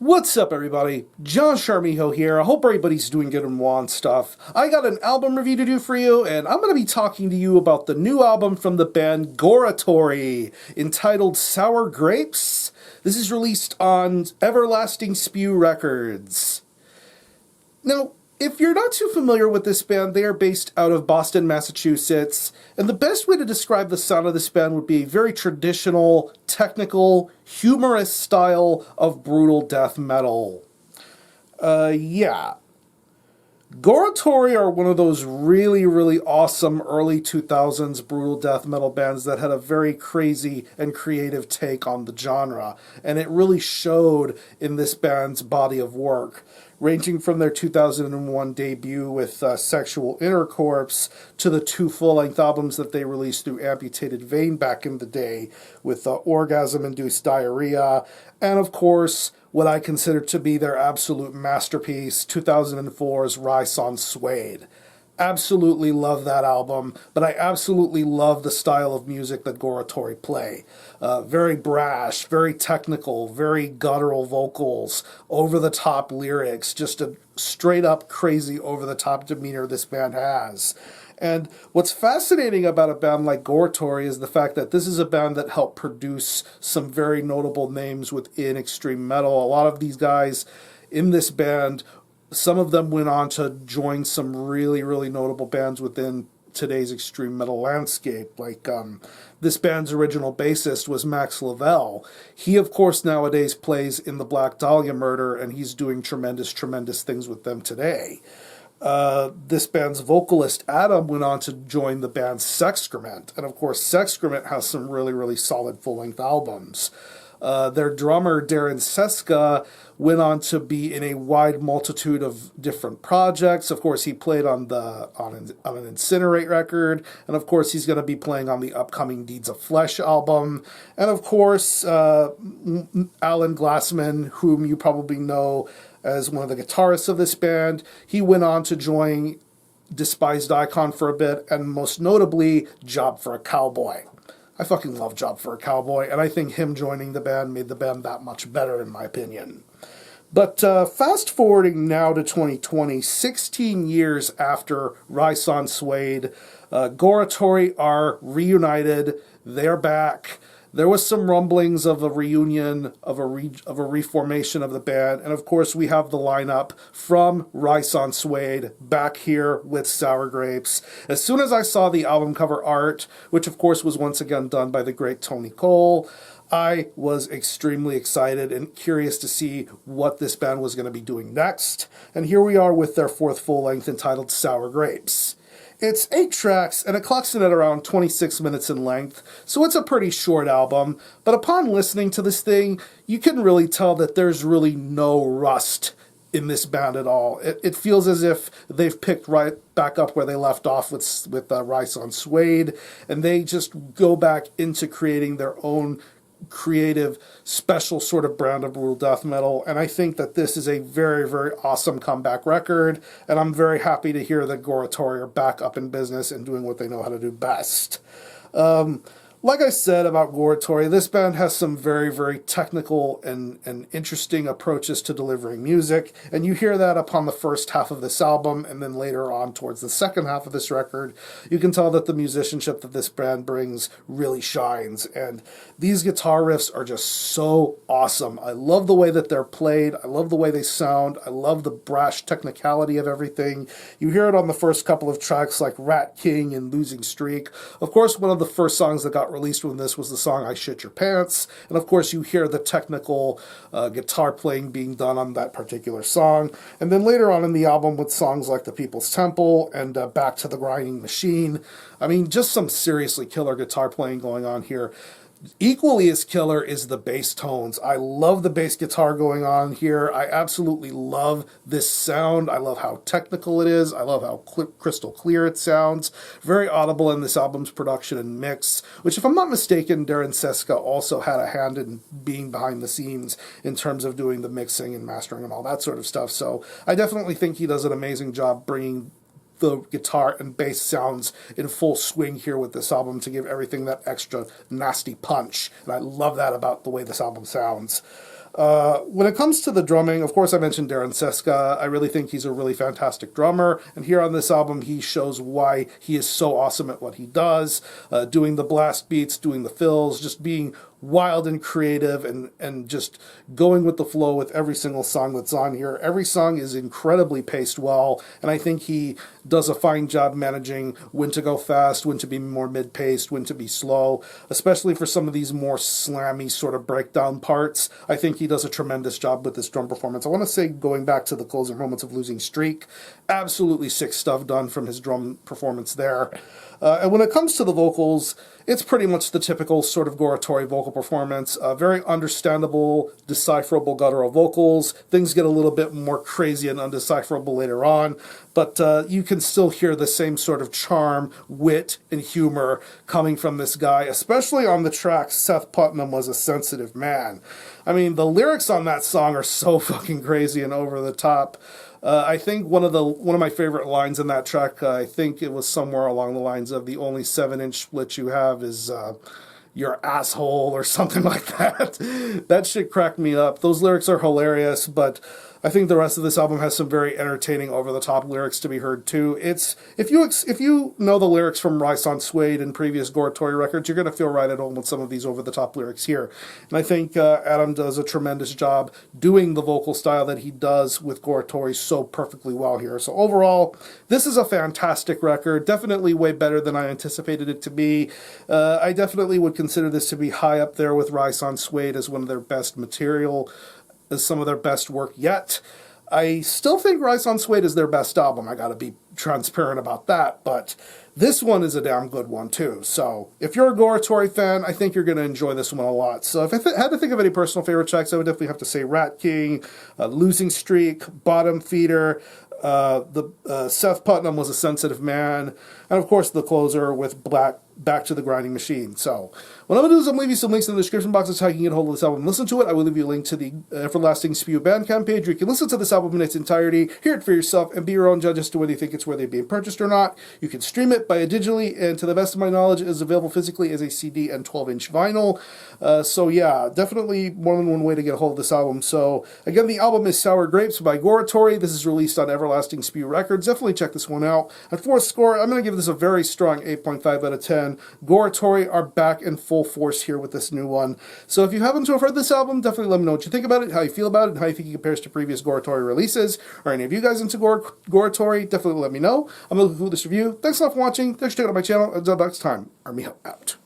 What's up, everybody? John Sharmiho here. I hope everybody's doing good and well and stuff. I got an album review to do for you, and I'm going to be talking to you about the new album from the band Goratory, entitled Sour Grapes. This is released on Everlasting Spew Records. Now, if you're not too familiar with this band, they are based out of Boston, Massachusetts, and the best way to describe the sound of this band would be a very traditional, technical, humorous style of brutal death metal. Goratory are one of those really, really awesome early 2000s brutal death metal bands that had a very crazy and creative take on the genre, and it really showed in this band's body of work, ranging from their 2001 debut with Sexual Intercourse to the two full-length albums that they released through Amputated Vein back in the day with Orgasm-Induced Diarrhea, and of course, what I consider to be their absolute masterpiece, 2004's Rise on Suede. Absolutely love that album, but I absolutely love the style of music that Goratory play. Very brash, very technical, very guttural vocals, over-the-top lyrics, just a straight-up crazy over-the-top demeanor this band has. And what's fascinating about a band like Goratory is the fact that this is a band that helped produce some very notable names within extreme metal. A lot of these guys in this band, some of them went on to join some really, really notable bands within today's extreme metal landscape. Like this band's original bassist was Max Lavelle. He, of course, nowadays plays in the Black Dahlia Murder, and he's doing tremendous, tremendous things with them today. This band's vocalist, Adam, went on to join the band Sexcrement. And of course, Sexcrement has some really, really solid full-length albums. Their drummer, Darren Seska, went on to be in a wide multitude of different projects. Of course, he played on an Incinerate record. And of course, he's going to be playing on the upcoming Deeds of Flesh album. And of course, Alan Glassman, whom you probably know as one of the guitarists of this band, he went on to join Despised Icon for a bit, and most notably, Job for a Cowboy. I fucking love Job for a Cowboy, and I think him joining the band made the band that much better, in my opinion. But fast forwarding now to 2020, 16 years after Rise on Suede, Goratory are reunited. They're back. There was some rumblings of a reunion, of a reformation of the band, and of course we have the lineup from Rise on Suede back here with Sour Grapes. As soon as I saw the album cover art, which of course was once again done by the great Tony Cole, I was extremely excited and curious to see what this band was going to be doing next. And here we are with their fourth full-length entitled Sour Grapes. It's 8 tracks, and it clocks in at around 26 minutes in length, so it's a pretty short album, but upon listening to this thing, you can really tell that there's really no rust in this band at all. It feels as if they've picked right back up where they left off with Rise on Suede, and they just go back into creating their own creative, special sort of brand of brutal death metal, and I think that this is a very, very awesome comeback record, and I'm very happy to hear that Goratory are back up in business and doing what they know how to do best. Like I said about Goratory, this band has some very, very technical and interesting approaches to delivering music, and you hear that upon the first half of this album, and then later on towards the second half of this record, you can tell that the musicianship that this band brings really shines, and these guitar riffs are just so awesome. I love the way that they're played, I love the way they sound, I love the brash technicality of everything. You hear it on the first couple of tracks like Rat King and Losing Streak. Of course, one of the first songs that got released when this was the song I Shit Your Pants, and of course you hear the technical guitar playing being done on that particular song, and then later on in the album with songs like The People's Temple and Back to the Grinding Machine. I mean, just some seriously killer guitar playing going on here. Equally as killer is the bass tones. I love the bass guitar going on here. I absolutely love this sound. I love how technical it is. I love how crystal clear it sounds. Very audible in this album's production and mix, which, if I'm not mistaken, Darren Seska also had a hand in being behind the scenes in terms of doing the mixing and mastering and all that sort of stuff. So I definitely think he does an amazing job bringing the guitar and bass sounds in full swing here with this album to give everything that extra nasty punch. And I love that about the way this album sounds. When it comes to the drumming, of course, I mentioned Darren Seska. I really think he's a really fantastic drummer. And here on this album, he shows why he is so awesome at what he does, doing the blast beats, doing the fills, just being wild and creative and just going with the flow with every single song that's on here. Every song is incredibly paced well, and I think he does a fine job managing when to go fast, when to be more mid-paced, when to be slow, especially for some of these more slammy sort of breakdown parts. I think he does a tremendous job with this drum performance. I want to say, going back to the closing moments of Losing Streak, absolutely sick stuff done from his drum performance there. And when it comes to the vocals, it's pretty much the typical sort of Goratory vocal performance. Very understandable, decipherable guttural vocals. Things get a little bit more crazy and undecipherable later on, but you can still hear the same sort of charm, wit, and humor coming from this guy, especially on the track Seth Putnam Was a Sensitive Man. I mean, the lyrics on that song are so fucking crazy and over the top. I think one of my favorite lines in that track, I think it was somewhere along the lines of the only 7-inch split you have is your asshole or something like that. That shit cracked me up. Those lyrics are hilarious, but I think the rest of this album has some very entertaining, over-the-top lyrics to be heard too. It's if you know the lyrics from Rice on Suede and previous Goratory records, you're going to feel right at home with some of these over-the-top lyrics here. And I think Adam does a tremendous job doing the vocal style that he does with Goratory so perfectly well here. So overall, this is a fantastic record. Definitely way better than I anticipated it to be. I definitely would consider this to be high up there with Rice on Suede as one of their best material, as some of their best work yet. I still think Rice on Suede is their best album. I gotta be transparent about that, but this one is a damn good one too. So if you're a Goratory fan, I think you're gonna enjoy this one a lot. So if I had to think of any personal favorite tracks, I would definitely have to say Rat King, Losing Streak, Bottom Feeder, Seth Putnam Was a Sensitive Man, and of course the closer with Back to the Grinding Machine. So what I'm going to do is I'm leave you some links in the description box of how you can get a hold of this album and listen to it. I will leave you a link to the Everlasting Spew Bandcamp page where you can listen to this album in its entirety, hear it for yourself, and be your own judge as to whether you think it's worthy of being purchased or not. You can stream it by digitally, and to the best of my knowledge, it is available physically as a CD and 12-inch vinyl. So yeah, definitely more than one way to get a hold of this album. So again, the album is Sour Grapes by Goratory. This is released on Everlasting Spew Records. Definitely check this one out. And for a score, I'm going to give this a very strong 8.5 out of 10. Goratory are back in full force here with this new one. So if you happen to have heard this album, definitely let me know what you think about it, how you feel about it, and how you think it compares to previous Goratory releases. Or any of you guys into Goratory, definitely let me know. I'm going to conclude this review. Thanks a lot for watching. Thanks for checking out my channel. Until next time, Army out.